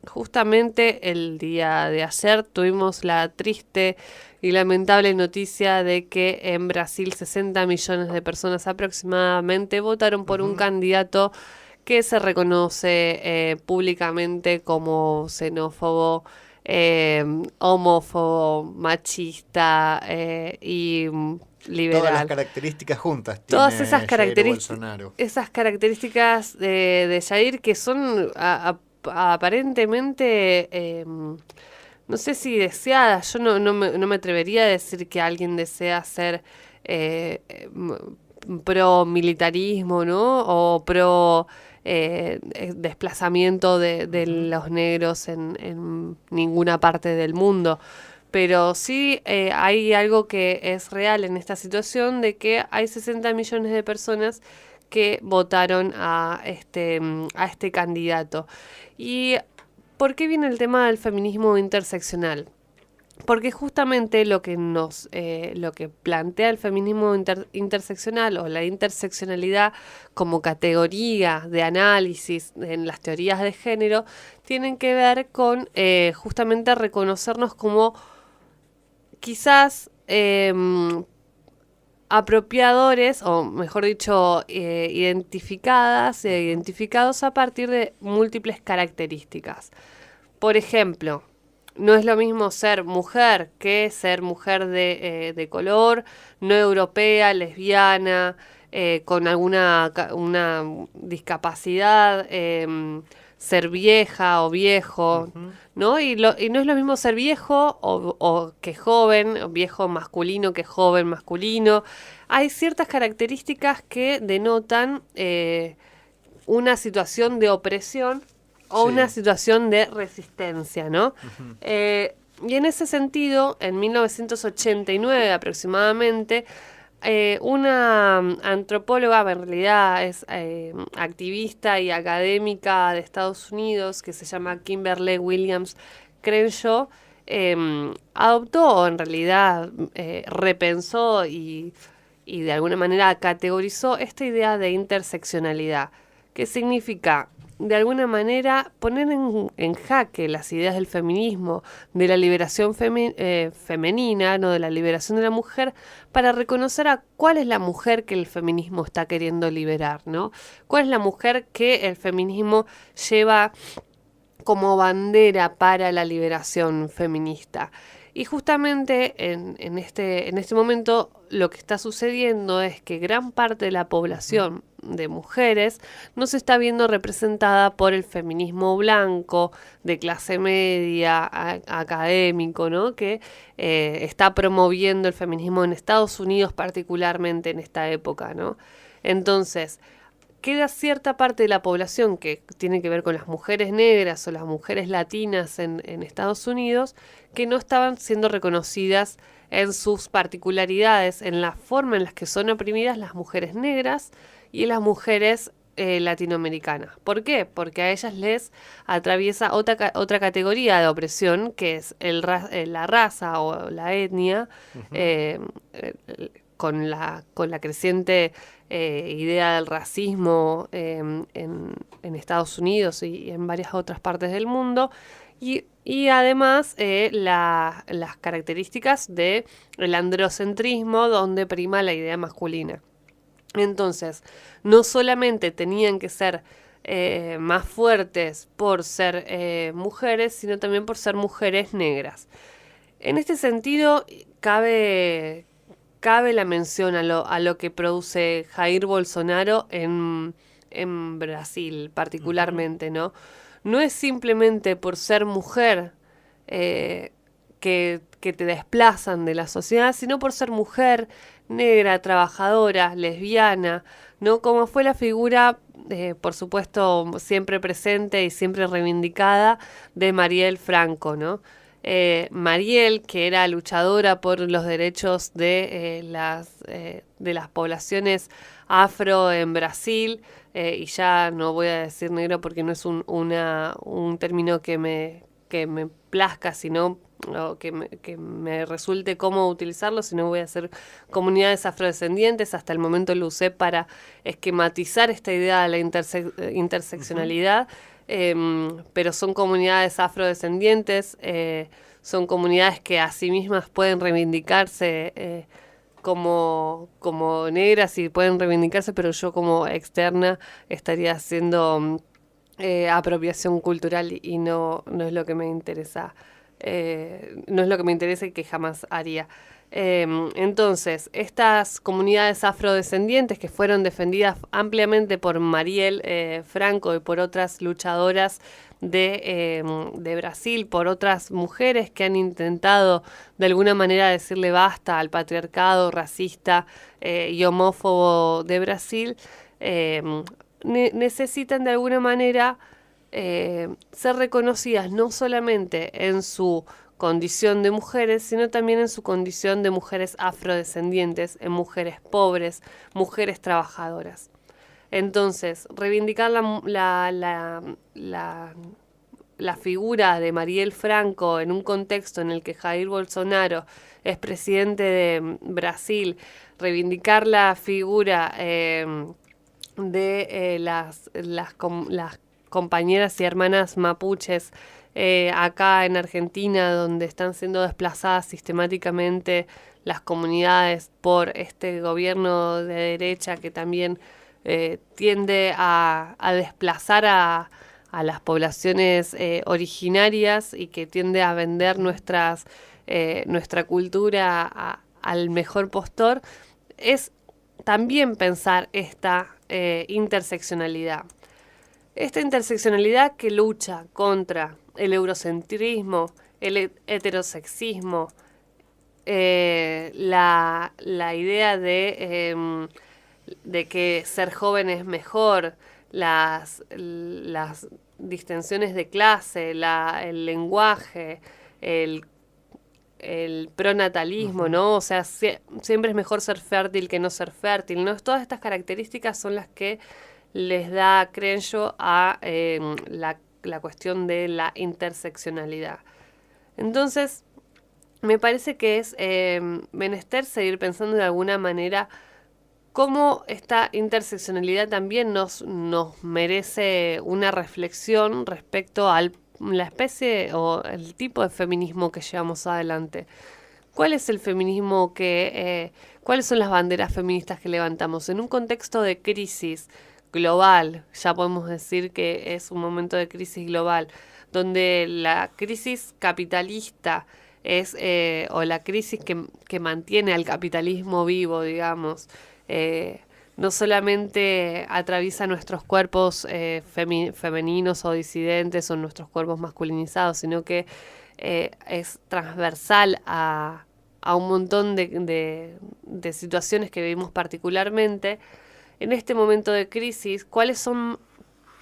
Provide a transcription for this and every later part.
justamente el día de ayer tuvimos la triste y lamentable noticia de que en Brasil 60 millones de personas aproximadamente votaron por un Ujú. candidato que se reconoce públicamente como xenófobo, homófobo, machista y Todas las liberal. características juntas Todas esas tiene Jair características, Bolsonaro. esas características de Jair que son aparentemente, no sé si deseadas, yo no me atrevería a decir que alguien desea ser pro militarismo, ¿no? O pro desplazamiento de Ujú. los negros en ninguna parte del mundo. Pero sí hay algo que es real en esta situación de que hay 60 millones de personas que votaron a este candidato. ¿Y por qué viene el tema del feminismo interseccional? Porque justamente lo que plantea el feminismo interseccional o la interseccionalidad como categoría de análisis en las teorías de género tienen que ver con justamente reconocernos como quizás apropiadores, o mejor dicho, Ujú. identificados a partir de múltiples características. Por ejemplo, no es lo mismo ser mujer que ser mujer de color, no europea, lesbiana, con alguna una discapacidad, ser vieja o viejo, Ujú. ¿no? Y no es lo mismo ser viejo o que joven, o viejo masculino que joven masculino. Hay ciertas características que denotan una situación de opresión o una Sí. situación de resistencia, ¿no? Ujú. Y en ese sentido, en 1989 aproximadamente, una antropóloga, en realidad es activista y académica de Estados Unidos, que se llama Kimberly Williams Crenshaw, adoptó, o en realidad repensó y de alguna manera categorizó esta idea de interseccionalidad, que significa de alguna manera poner en jaque las ideas del feminismo, de la liberación femenina, no de la liberación de la mujer, para reconocer a cuál es la mujer que el feminismo está queriendo liberar, ¿no? ¿Cuál es la mujer que el feminismo lleva como bandera para la liberación feminista? Y justamente en este momento lo que está sucediendo es que gran parte de la Ujú. población de mujeres no se está viendo representada por el feminismo blanco, de clase media, académico, ¿no? Que está promoviendo el feminismo en Estados Unidos particularmente en esta época, ¿no? Entonces, queda cierta parte de la población que tiene que ver con las mujeres negras o las mujeres latinas en Estados Unidos que no estaban siendo reconocidas en sus particularidades, en la forma en las que son oprimidas las mujeres negras y las mujeres latinoamericanas. ¿Por qué? Porque a ellas les atraviesa otra categoría de opresión que es la raza o la etnia, Ujú. eh, con la creciente idea del racismo en Estados Unidos y en varias otras partes del mundo. Y además las características del androcentrismo, donde prima la idea masculina. Entonces, no solamente tenían que ser más fuertes por ser mujeres, sino también por ser mujeres negras. En este sentido, cabe la mención a lo que produce Jair Bolsonaro en Brasil, Ujú. particularmente, ¿no? No es simplemente por ser mujer que te desplazan de la sociedad, sino por ser mujer, negra, trabajadora, lesbiana, ¿no? Como fue la figura, por supuesto, siempre presente y siempre reivindicada de Marielle Franco, ¿no? Mariel, que era luchadora por los derechos de las poblaciones afro en Brasil, y ya no voy a decir negro porque no es un término que me plazca, sino o que me resulte cómodo utilizarlo, sino voy a hacer comunidades afrodescendientes. Hasta el momento lo usé para esquematizar esta idea de la Ujú. interseccionalidad. pero son comunidades afrodescendientes, son comunidades que a sí mismas pueden reivindicarse como negras y pueden reivindicarse, pero yo como externa estaría haciendo apropiación cultural y no es lo que me interesa, no es lo que me interesa y que jamás haría. Entonces, estas comunidades afrodescendientes que fueron defendidas ampliamente por Marielle Franco y por otras luchadoras de Brasil, por otras mujeres que han intentado de alguna manera decirle basta al patriarcado racista y homófobo de Brasil, necesitan de alguna manera ser reconocidas no solamente en su condición de mujeres, sino también en su condición de mujeres afrodescendientes, en mujeres pobres, mujeres trabajadoras. Entonces, reivindicar la figura de Marielle Franco en un contexto en el que Jair Bolsonaro es presidente de Brasil, reivindicar la figura de las compañeras y hermanas mapuches acá en Argentina, donde están siendo desplazadas sistemáticamente las comunidades por este gobierno de derecha que también tiende a desplazar a las poblaciones originarias y que tiende a vender nuestra cultura al mejor postor, es también pensar esta interseccionalidad. Esta interseccionalidad que lucha contra el eurocentrismo, el heterosexismo, la idea de que ser joven es mejor, las distensiones de clase, el lenguaje, el pronatalismo, ¿no? O sea, siempre es mejor ser fértil que no ser fértil, ¿no? Todas estas características son las que les da, creen yo, a la cuestión de la interseccionalidad. Entonces, me parece que es menester seguir pensando de alguna manera cómo esta interseccionalidad también nos merece una reflexión respecto a la especie o el tipo de feminismo que llevamos adelante. ¿Cuál es el feminismo cuáles son las banderas feministas que levantamos? En un contexto de crisis global, ya podemos decir que es un momento de crisis global, donde la crisis capitalista es, o la crisis que mantiene al capitalismo vivo, digamos, no solamente atraviesa nuestros cuerpos femeninos o disidentes o nuestros cuerpos masculinizados, sino que es transversal a un montón de situaciones que vivimos particularmente. En este momento de crisis, ¿cuáles son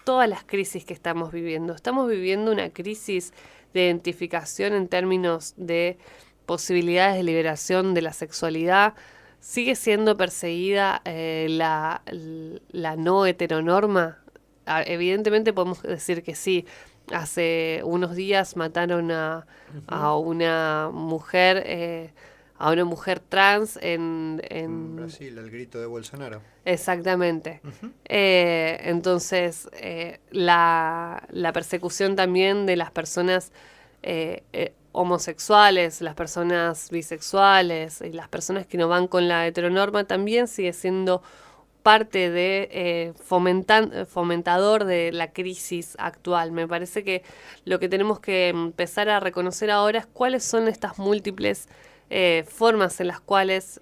todas las crisis que estamos viviendo? Estamos viviendo una crisis de identificación en términos de posibilidades de liberación de la sexualidad. ¿Sigue siendo perseguida la no heteronorma? Evidentemente podemos decir que sí. Hace unos días mataron a una mujer trans en Brasil, el grito de Bolsonaro. Exactamente. Entonces, la persecución también de las personas homosexuales, las personas bisexuales y las personas que no van con la heteronorma también sigue siendo parte de fomentador de la crisis actual. Me parece que lo que tenemos que empezar a reconocer ahora es cuáles son estas múltiples formas en las cuales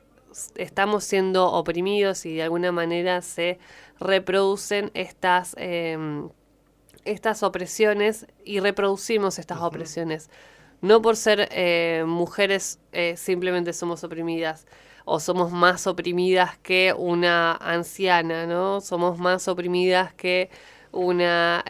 estamos siendo oprimidos y de alguna manera se reproducen estas opresiones y reproducimos estas opresiones. No por ser mujeres simplemente somos oprimidas o somos más oprimidas que una anciana, ¿no? Somos más oprimidas que una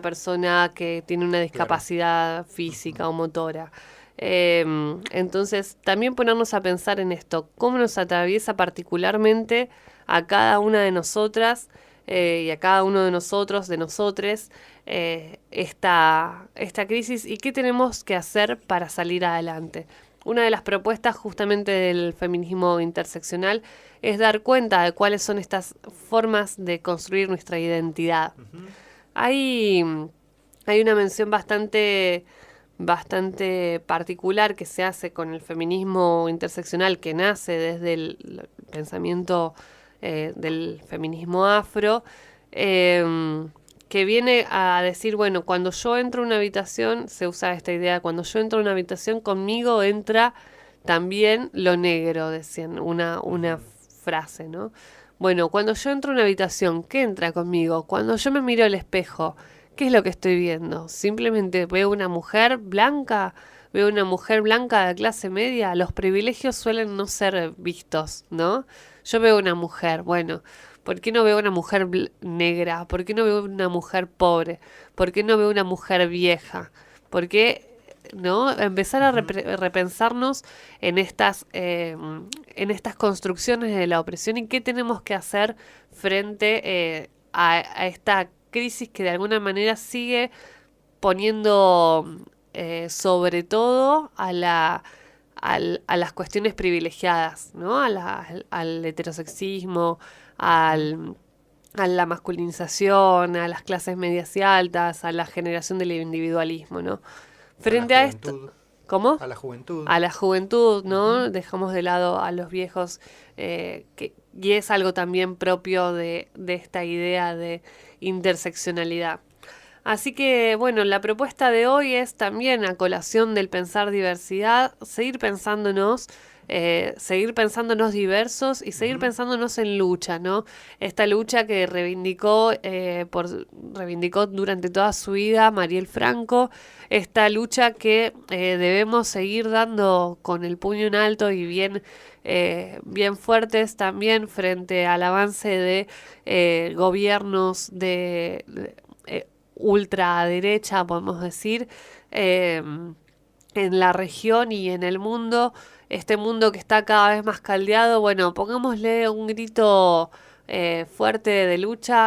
persona que tiene una discapacidad física o motora. Entonces, también ponernos a pensar en esto, cómo nos atraviesa particularmente a cada una de nosotras y a cada uno de nosotros, de nosotres, esta crisis y qué tenemos que hacer para salir adelante. Una de las propuestas justamente del feminismo interseccional es dar cuenta de cuáles son estas formas de construir nuestra identidad. Hay, hay una mención bastante particular que se hace con el feminismo interseccional que nace desde el pensamiento del feminismo afro, que viene a decir, bueno, cuando yo entro a una habitación, se usa esta idea, cuando yo entro a una habitación conmigo entra también lo negro, decían una frase, ¿no? Bueno, cuando yo entro a una habitación, ¿qué entra conmigo? Cuando yo me miro al espejo, ¿qué es lo que estoy viendo? Simplemente veo una mujer blanca, veo una mujer blanca de clase media. Los privilegios suelen no ser vistos, ¿no? Yo veo una mujer, bueno, ¿por qué no veo una mujer negra? ¿Por qué no veo una mujer pobre? ¿Por qué no veo una mujer vieja? ¿Por qué no empezar a repensarnos en estas construcciones de la opresión y qué tenemos que hacer frente a esta crisis que de alguna manera sigue poniendo sobre todo a las cuestiones privilegiadas, ¿no? Al heterosexismo, al, a la masculinización, a las clases medias y altas, a la generación del individualismo, ¿no? Frente a esto, ¿cómo? A la juventud. A la juventud, ¿no? Dejamos de lado a los viejos, y es algo también propio de esta idea de interseccionalidad. Así que, bueno, la propuesta de hoy es también a colación del pensar diversidad, seguir pensándonos diversos y seguir pensándonos en lucha, ¿no? Esta lucha que reivindicó durante toda su vida Mariel Franco, esta lucha que debemos seguir dando con el puño en alto y bien fuertes también frente al avance de gobiernos de ultraderecha, podemos decir, en la región y en el mundo, este mundo que está cada vez más caldeado. Bueno, pongámosle un grito fuerte de lucha